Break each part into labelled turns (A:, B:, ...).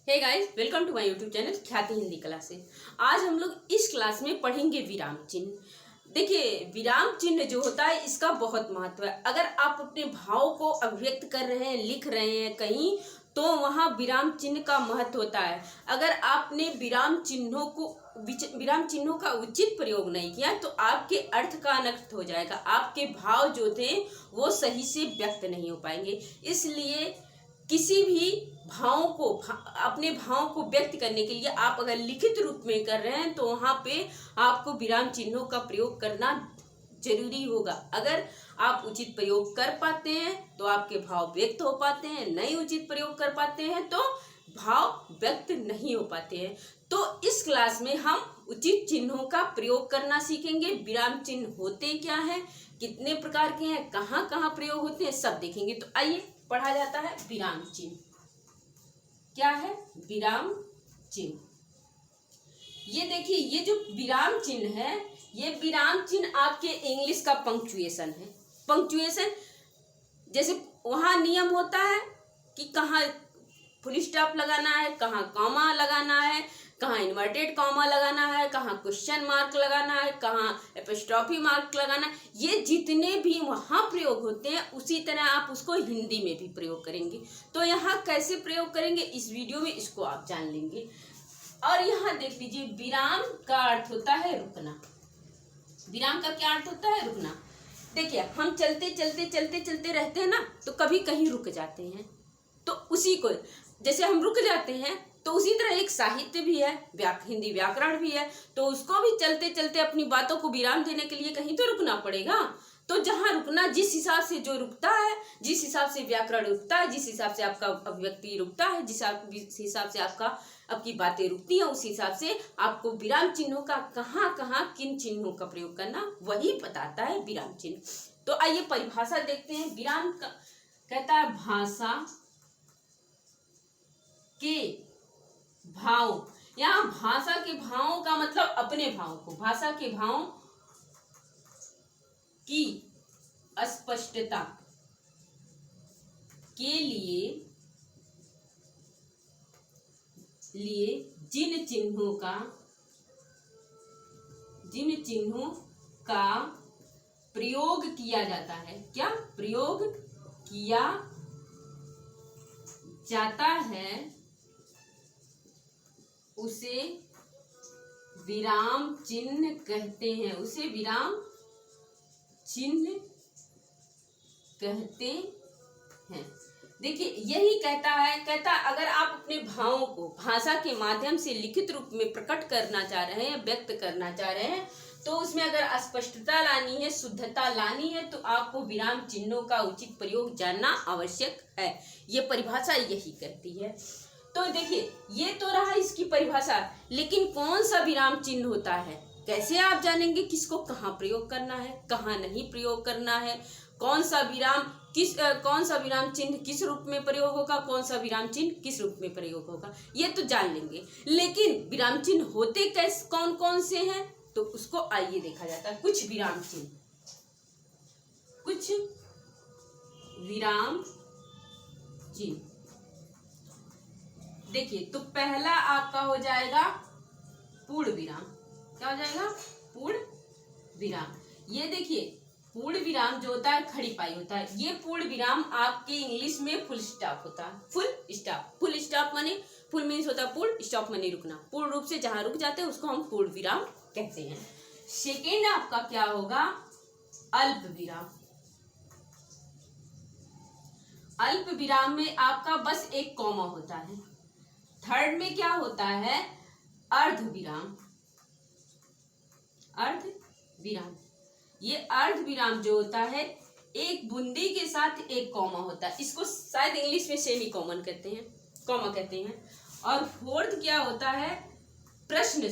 A: Hey guys, welcome to my YouTube channel Khyati Hindi classes. आज हम लोग इस क्लास में पढ़ेंगे विराम चिन्ह। देखिए, विराम चिन्ह जो होता है इसका बहुत महत्व है। अगर आप अपने भाव को अभिव्यक्त कर रहे हैं, लिख रहे हैं कहीं, तो वहाँ विराम चिन्ह का महत्व होता है। अगर आपने विराम चिन्हों का उचित प्रयोग नहीं किया तो आपके अर्थ का अनर्थ हो जाएगा। आपके भाव जो थे वो सही से व्यक्त नहीं हो पाएंगे। इसलिए किसी भी अपने भावों को व्यक्त करने के लिए आप अगर लिखित रूप में कर रहे हैं तो वहां पे आपको विराम चिन्हों का प्रयोग करना जरूरी होगा। अगर आप उचित प्रयोग कर पाते हैं तो आपके भाव व्यक्त हो पाते हैं, नहीं उचित प्रयोग कर पाते हैं तो भाव व्यक्त नहीं हो पाते हैं। तो इस क्लास में हम उचित चिन्हों का प्रयोग करना सीखेंगे। विराम चिन्ह होते क्या हैं, कितने प्रकार के हैं, कहाँ कहाँ प्रयोग होते हैं, सब देखेंगे। तो आइए पढ़ा जाता है विराम चिन्ह। क्या है विराम चिन्ह? ये देखिए, ये जो विराम चिन्ह है, ये विराम चिन्ह आपके इंग्लिश का पंक्चुएशन है। पंक्चुएशन जैसे वहां नियम होता है कि कहाँ फुल स्टॉप लगाना है, कहाँ कॉमा लगाना है, कहाँ इन्वर्टेड कॉमा लगाना है, कहाँ क्वेश्चन मार्क लगाना है, कहाँ एपोस्ट्रोफी मार्क लगाना है। ये जितने भी वहाँ प्रयोग होते हैं उसी तरह आप उसको हिंदी में भी प्रयोग करेंगे। तो यहाँ कैसे प्रयोग करेंगे इस वीडियो में, इसको आप जान लेंगे। और यहाँ देख लीजिए, विराम का अर्थ होता है रुकना। विराम का क्या अर्थ होता है? रुकना। देखिए, हम चलते चलते चलते चलते रहते हैं ना, तो कभी कहीं रुक जाते हैं। तो उसी को जैसे हम रुक जाते हैं तो उसी तरह एक साहित्य भी है, हिंदी व्याकरण भी है, तो उसको भी चलते चलते अपनी बातों को विराम देने के लिए कहीं तो रुकना पड़ेगा। तो जहाँ रुकना, जिस हिसाब से जो रुकता है, जिस हिसाब से व्याकरण रुकता है, जिस हिसाब से आपका अभिव्यक्ति रुकता है, जिस हिसाब से आपकी बातें रुकती हैं, उस हिसाब से आपको विराम चिन्हों का कहाँ कहाँ किन चिन्हों का प्रयोग करना, वही बताता है विराम चिन्ह। तो आइए परिभाषा देखते हैं। विराम का कहता है भाषा के भाव। यहाँ भाषा के भावों का मतलब अपने भाव को, भाषा के भाव की स्पष्टता के लिए जिन चिन्हों का प्रयोग किया जाता है, क्या प्रयोग किया जाता है, उसे विराम चिन्ह कहते हैं। उसे विराम चिन्ह कहते हैं। देखिए, यही कहता अगर आप अपने भावों को भाषा के माध्यम से लिखित रूप में प्रकट करना चाह रहे हैं, व्यक्त करना चाह रहे हैं, तो उसमें अगर स्पष्टता लानी है, शुद्धता लानी है, तो आपको विराम चिन्हों का उचित प्रयोग जानना आवश्यक है। ये परिभाषा यही कहती है। तो देखिए, ये तो रहा इसकी परिभाषा, लेकिन कौन सा विराम चिन्ह होता है, कैसे आप जानेंगे किसको कहाँ प्रयोग करना है, कहाँ नहीं प्रयोग करना है, कौन सा विराम चिन्ह किस रूप में प्रयोग होगा, कौन सा विराम चिन्ह किस रूप में प्रयोग होगा, ये तो जान लेंगे। लेकिन विराम चिन्ह होते कैसे, कौन कौन से हैं, तो उसको आइए देखा जाता है। कुछ विराम चिन्ह देखिए, तो पहला आपका हो जाएगा पूर्ण विराम। क्या हो जाएगा? पूर्ण विराम। ये देखिए, पूर्ण विराम जो होता है खड़ी पाई होता है। ये पूर्ण विराम आपके इंग्लिश में फुल स्टॉप होता है। फुल स्टॉप माने, फुल मीन्स होता है पूर्ण, स्टॉप माने रुकना। पूर्ण रूप से जहां रुक जाते हैं उसको हम पूर्ण विराम कहते हैं। सेकेंड आपका क्या होगा? अल्प विराम। अल्प विराम में आपका बस एक कॉमा होता है। थर्ड में क्या होता है? अर्ध विराम। ये अर्ध विराम जो होता है, एक बूंदी के साथ एक कॉमा होता है। इसको शायद इंग्लिश में सेमी कॉमा कहते हैं। और फोर्थ क्या होता है? प्रश्न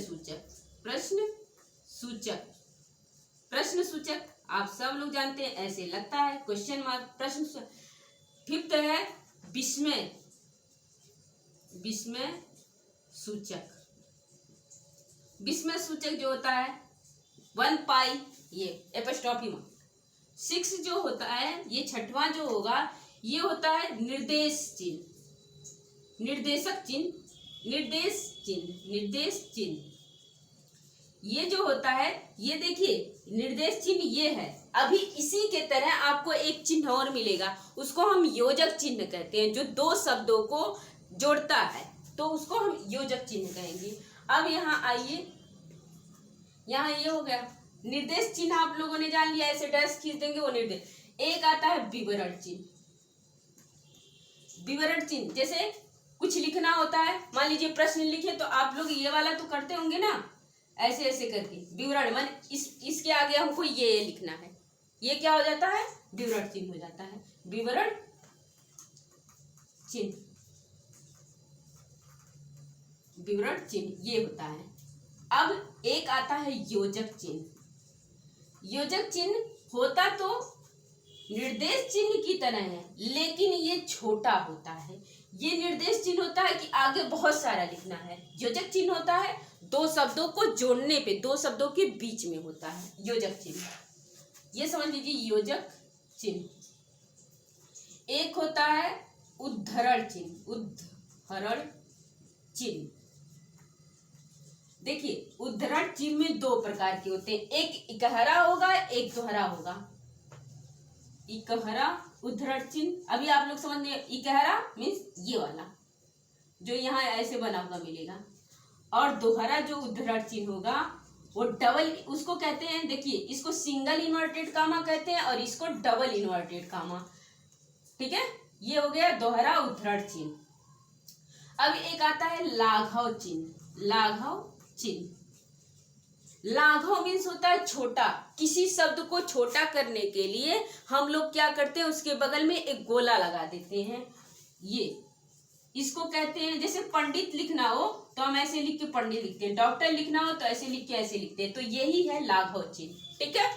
A: सूचक आप सब लोग जानते हैं, ऐसे लगता है क्वेश्चन मार्क, प्रश्न। फिफ्थ है विस्मय सूचक जो होता है 1 पाई, ये एपोस्ट्रोफी मार्क। 6 जो होता है, ये छठवां जो होगा, ये होता है निर्देशक चिन्ह। निर्देश चिन्ह, निर्देश चिन्ह ये जो होता है, ये देखिए निर्देश चिन्ह ये है। अभी इसी के तरह आपको एक चिन्ह और मिलेगा, उसको हम योजक चिन्ह कहते हैं, जो दो शब्दों को जोड़ता है, तो उसको हम योजक चिन्ह कहेंगे। अब यहाँ आइए, यहाँ ये हो गया निर्देश चिन्ह, आप लोगों ने जान लिया, ऐसे डैश खींच देंगे वो निर्देश। एक आता है विवरण चिन्ह। विवरण चिन्ह जैसे कुछ लिखना होता है, मान लीजिए प्रश्न लिखे, तो आप लोग ये वाला तो करते होंगे ना, ऐसे ऐसे करके विवरण, मान इसके आगे हमको ये लिखना है, ये क्या हो जाता है, विवरण चिन्ह हो जाता है। विवरण चिन्ह, विवरण चिन्ह ये होता है। अब एक आता है योजक चिन्ह। योजक चिन्ह होता तो निर्देश चिन्ह की तरह है, लेकिन ये छोटा होता है। ये निर्देश चिन्ह होता है कि आगे बहुत सारा लिखना है, योजक चिन्ह होता है दो शब्दों को जोड़ने पे, दो शब्दों के बीच में होता है योजक चिन्ह। ये समझ लीजिए योजक चिन्ह। एक होता है उद्धरण चिन्ह। उद्धरण चिन्ह, देखिए उद्धरण चिन्ह में दो प्रकार के होते हैं, एक इकहरा होगा, एक दोहरा होगा। इकहरा उद्धरण चिन्ह, अभी आप लोग समझ गए, इकहरा मीन्स ये वाला जो यहाँ ऐसे बना हुआ मिलेगा, और दोहरा जो उद्धरण चिन्ह होगा वो डबल, उसको कहते हैं, देखिए इसको सिंगल इन्वर्टेड कामा कहते हैं और इसको डबल इन्वर्टेड कामा, ठीक है। ये हो गया दोहरा उद्धरण चिन्ह। अब एक आता है लाघव चिन्ह। लाघव चिन्ह, लाघव मीन्स होता है छोटा। किसी शब्द को छोटा करने के लिए हम लोग क्या करते हैं, उसके बगल में एक गोला लगा देते हैं, ये इसको कहते हैं। जैसे पंडित लिखना हो तो हम ऐसे लिख के पंडित लिखते हैं, डॉक्टर लिखना हो तो ऐसे लिख के ऐसे लिखते हैं, तो यही है लाघव चिन्ह, ठीक है।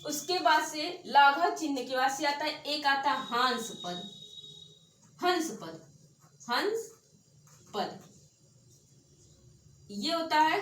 A: उसके बाद से लाघव चिन्ह के बाद से आता है, एक आता है हंस पद। हंस पद, हंस पद ये होता है,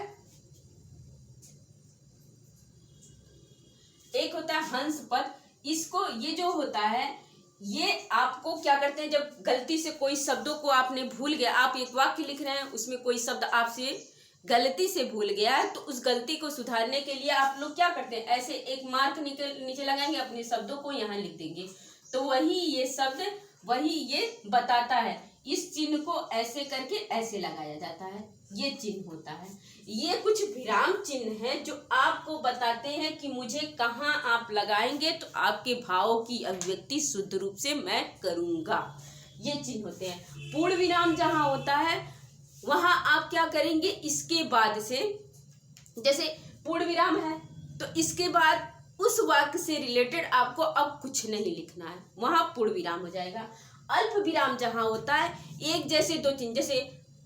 A: एक होता है हंस पद। इसको, ये जो होता है, ये आपको क्या करते हैं, जब गलती से कोई शब्दों को आपने भूल गया, आप एक वाक्य लिख रहे हैं, उसमें कोई शब्द आपसे गलती से भूल गया है, तो उस गलती को सुधारने के लिए आप लोग क्या करते हैं, ऐसे एक मार्क नीचे लगाएंगे, अपने शब्दों को यहाँ लिख देंगे, तो वही ये शब्द, वही ये बताता है। इस चिन्ह को ऐसे करके ऐसे लगाया जाता है, ये चिन्ह होता है। ये कुछ विराम चिन्ह है जो आपको बताते हैं कि मुझे कहाँ आप लगाएंगे तो आपके भावों की अभिव्यक्ति शुद्ध रूप से मैं करूँगा, ये चिन्ह होते हैं। पूर्ण विराम जहाँ होता है वहाँ आप क्या करेंगे, इसके बाद से, जैसे पूर्ण विराम है तो इसके बाद उस वाक्य से रिलेटेड आपको अब कुछ नहीं लिखना है, वहाँ पूर्ण विराम हो जाएगा। अल्प विराम जहाँ होता है, एक जैसे दो चिन्ह, जैसे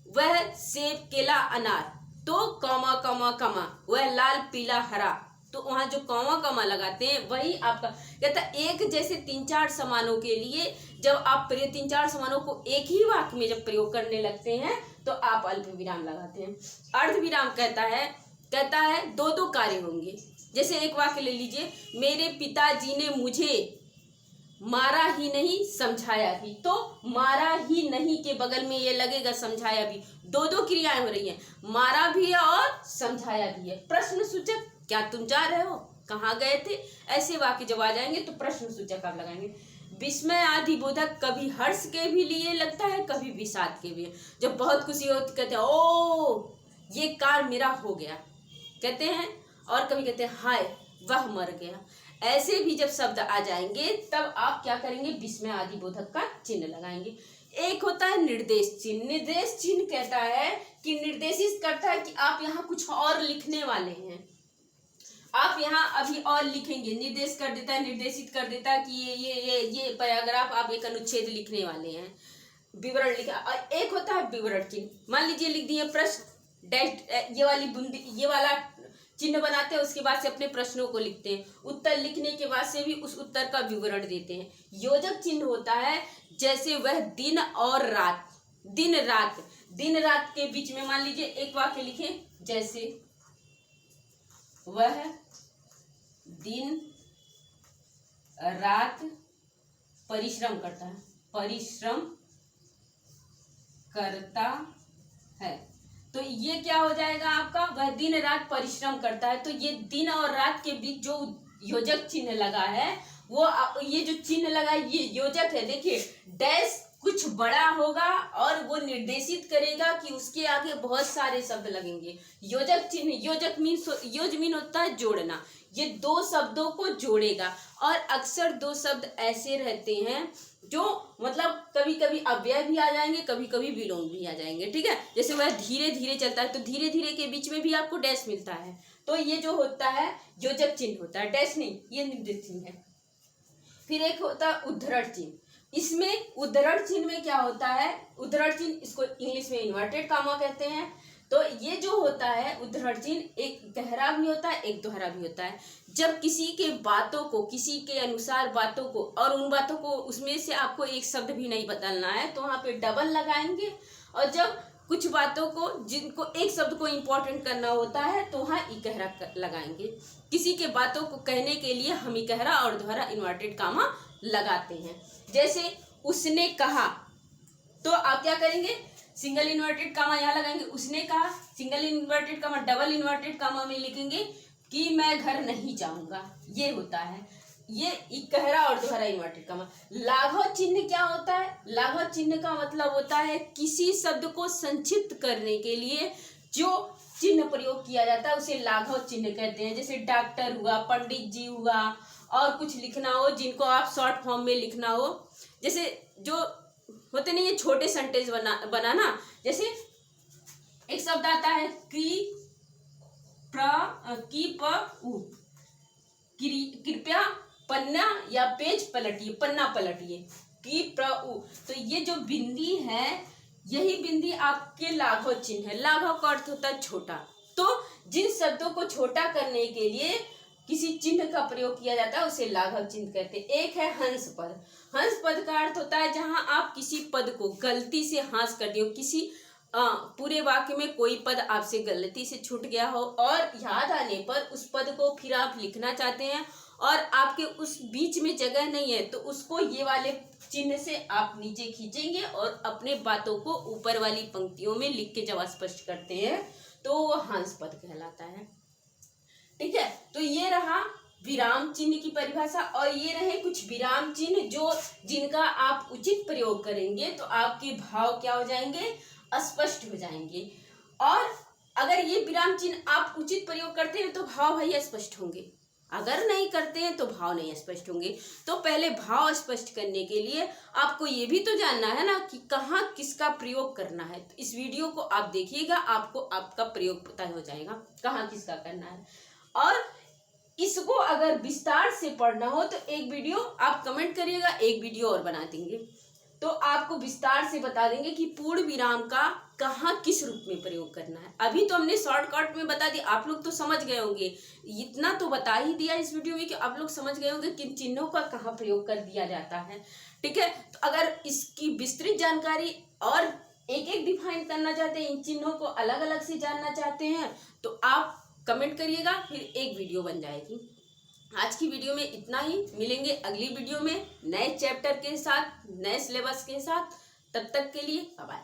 A: वह सेब केला अनार, तो कॉमा कॉमा कॉमा, वह लाल पीला हरा, तो वहाँ जो कॉमा कॉमा लगाते हैं वही आपका कहता है। एक जैसे तीन चार समानों के लिए जब आप तीन चार समानों को एक ही वाक्य में जब प्रयोग करने लगते हैं तो आप अल्प विराम लगाते हैं। अर्ध विराम कहता है दो दो कार्य होंगे। जैसे एक वाक्य ले लीजिए, मेरे पिताजी ने मुझे मारा ही नहीं समझाया भी, तो मारा ही नहीं के बगल में ये लगेगा समझाया भी, दो दो क्रियाएं हो रही हैं, मारा भी है और समझाया भी है। प्रश्न सूचक, क्या तुम जा रहे हो, कहाँ गए थे, ऐसे वाक्य जब आ जाएंगे तो प्रश्न सूचक आप लगाएंगे। विस्मय आदि बोधक कभी हर्ष के भी लिए लगता है, कभी विषाद के भी। जब बहुत खुशी हो तो कहते हैं ओ ये कार्य मेरा हो गया कहते हैं, और कभी कहते हैं हाय वह मर गया। ऐसे भी जब शब्द आ जाएंगे तब आप क्या करेंगे, विस्मय आदि बोधक का चिन्ह लगाएंगे। एक होता है निर्देश चिन्ह। निर्देश चिन्ह कहता है कि निर्देशित करता है कि आप यहाँ कुछ और लिखने वाले हैं, आप यहाँ अभी और लिखेंगे, निर्देश कर देता है, निर्देशित कर देता है कि ये पैराग्राफ आप एक अनुच्छेद लिखने वाले हैं, विवरण लिखा। और एक होता है विवरण चिन्ह, मान लीजिए लिख दिए प्रश्न डैश, ये वाली बूंदी, ये वाला चिन्ह बनाते हैं, उसके बाद से अपने प्रश्नों को लिखते हैं, उत्तर लिखने के बाद से भी उस उत्तर का विवरण देते हैं। योजक चिन्ह होता है जैसे वह दिन और रात, दिन रात के बीच में मान लीजिए एक वाक्य लिखे, जैसे वह दिन रात परिश्रम करता है, परिश्रम करता है। तो ये क्या हो जाएगा आपका, वह दिन रात परिश्रम करता है। तो ये दिन और रात के बीच जो योजक चिन्ह लगा है, वो ये जो चिन्ह लगा है ये योजक है। देखिए डैश कुछ बड़ा होगा और वो निर्देशित करेगा कि उसके आगे बहुत सारे शब्द लगेंगे। योजक चिन्ह, योजक योज मीन होता है जोड़ना, ये दो शब्दों को जोड़ेगा। और अक्सर दो शब्द ऐसे रहते हैं जो मतलब कभी कभी अव्यय भी आ जाएंगे, कभी कभी विलोम भी आ जाएंगे, ठीक है। जैसे वह धीरे धीरे चलता है, तो धीरे धीरे के बीच में भी आपको डैश मिलता है। तो ये जो होता है योजक चिन्ह होता है, डैश नहीं, ये निर्देश चिन्ह है। फिर एक होता है उद्धरण चिन्ह। इसमें उद्धरण चिन्ह में क्या होता है, उद्धरण चिन्ह इसको इंग्लिश में इन्वर्टेड कामा कहते हैं। तो ये जो होता है उद्धरण चिन्ह, एक गहरा भी होता है, एक दोहरा भी होता है। जब किसी के बातों को, किसी के अनुसार बातों को, और उन बातों को उसमें से आपको एक शब्द भी नहीं बदलना है, तो वहाँ पे डबल लगाएंगे। और जब कुछ बातों को, जिनको एक शब्द को इम्पोर्टेंट करना होता है, तो वहाँ इकहरा लगाएंगे। किसी के बातों को कहने के लिए हम इकहरा और दोहरा इन्वर्टेड कामा लगाते हैं। जैसे उसने कहा, तो आप क्या करेंगे, सिंगल इन्वर्टेड कामा यहाँ लगाएंगे, उसने कहा, single inverted comma, double inverted comma में लिखेंगे कि मैं घर नहीं जाऊंगा। ये होता है, ये इकहरा और दोहरा इन्वर्टेड कामा। लाघव चिन्ह क्या होता है, लाघव चिन्ह का मतलब होता है किसी शब्द को संक्षिप्त करने के लिए जो चिन्ह प्रयोग किया जाता है उसे लाघव चिन्ह कहते हैं। जैसे डॉक्टर हुआ, पंडित जी हुआ, और कुछ लिखना हो जिनको आप शॉर्ट फॉर्म में लिखना हो। जैसे जो होते नहीं, ये छोटे सेंटेंस बनाना। जैसे एक शब्द आता है कृपया पन्ना या पेज पलटिए, पन्ना पलटिए, तो ये जो बिंदी है, यही बिंदी आपके लाघव चिन्ह है। लाघव का अर्थ होता है छोटा। तो जिन शब्दों को छोटा करने के लिए किसी चिन्ह का प्रयोग किया जाता है उसे लाघव चिन्ह कहते हैं। एक है हंस पद। हंस पद का अर्थ होता है जहां आप किसी पद को गलती से हास कर दियो, किसी पूरे वाक्य में कोई पद आपसे गलती से छूट गया हो और याद आने पर उस पद को फिर आप लिखना चाहते हैं और आपके उस बीच में जगह नहीं है, तो उसको ये वाले चिन्ह से आप नीचे खींचेंगे और अपने बातों को ऊपर वाली पंक्तियों में लिख के जब स्पष्ट करते हैं तो वो हंस पद कहलाता है, ठीक है। तो ये रहा विराम चिन्ह की परिभाषा, और ये रहे कुछ विराम चिन्ह जो जिनका आप उचित प्रयोग करेंगे तो आपके भाव क्या हो जाएंगे, स्पष्ट हो जाएंगे। और अगर ये विराम चिन्ह आप उचित प्रयोग करते हैं तो भाव भाई स्पष्ट होंगे, अगर नहीं करते हैं तो भाव नहीं स्पष्ट होंगे। तो पहले भाव स्पष्ट करने के लिए आपको ये भी तो जानना है ना कि कहाँ किसका प्रयोग करना है। तो इस वीडियो को आप देखिएगा, आपको आपका प्रयोग पता हो जाएगा कहाँ किसका करना है। और इसको अगर विस्तार से पढ़ना हो तो एक वीडियो आप कमेंट करिएगा, एक वीडियो और बना देंगे तो आपको विस्तार से बता देंगे कि पूर्ण विराम का कहाँ किस रूप में प्रयोग करना है। अभी तो हमने शॉर्टकट में बता दिया, आप लोग तो समझ गए होंगे, इतना तो बता ही दिया इस वीडियो में कि आप लोग समझ गए होंगे किन चिन्हों का कहाँ प्रयोग कर दिया जाता है, ठीक है। तो अगर इसकी विस्तृत जानकारी और एक एक डिफाइन करना चाहते हैं, इन चिन्हों को अलग अलग से जानना चाहते हैं तो आप कमेंट करिएगा, फिर एक वीडियो बन जाएगी। आज की वीडियो में इतना ही, मिलेंगे अगली वीडियो में नए चैप्टर के साथ, नए सिलेबस के साथ। तब तक के लिए बाय बाय।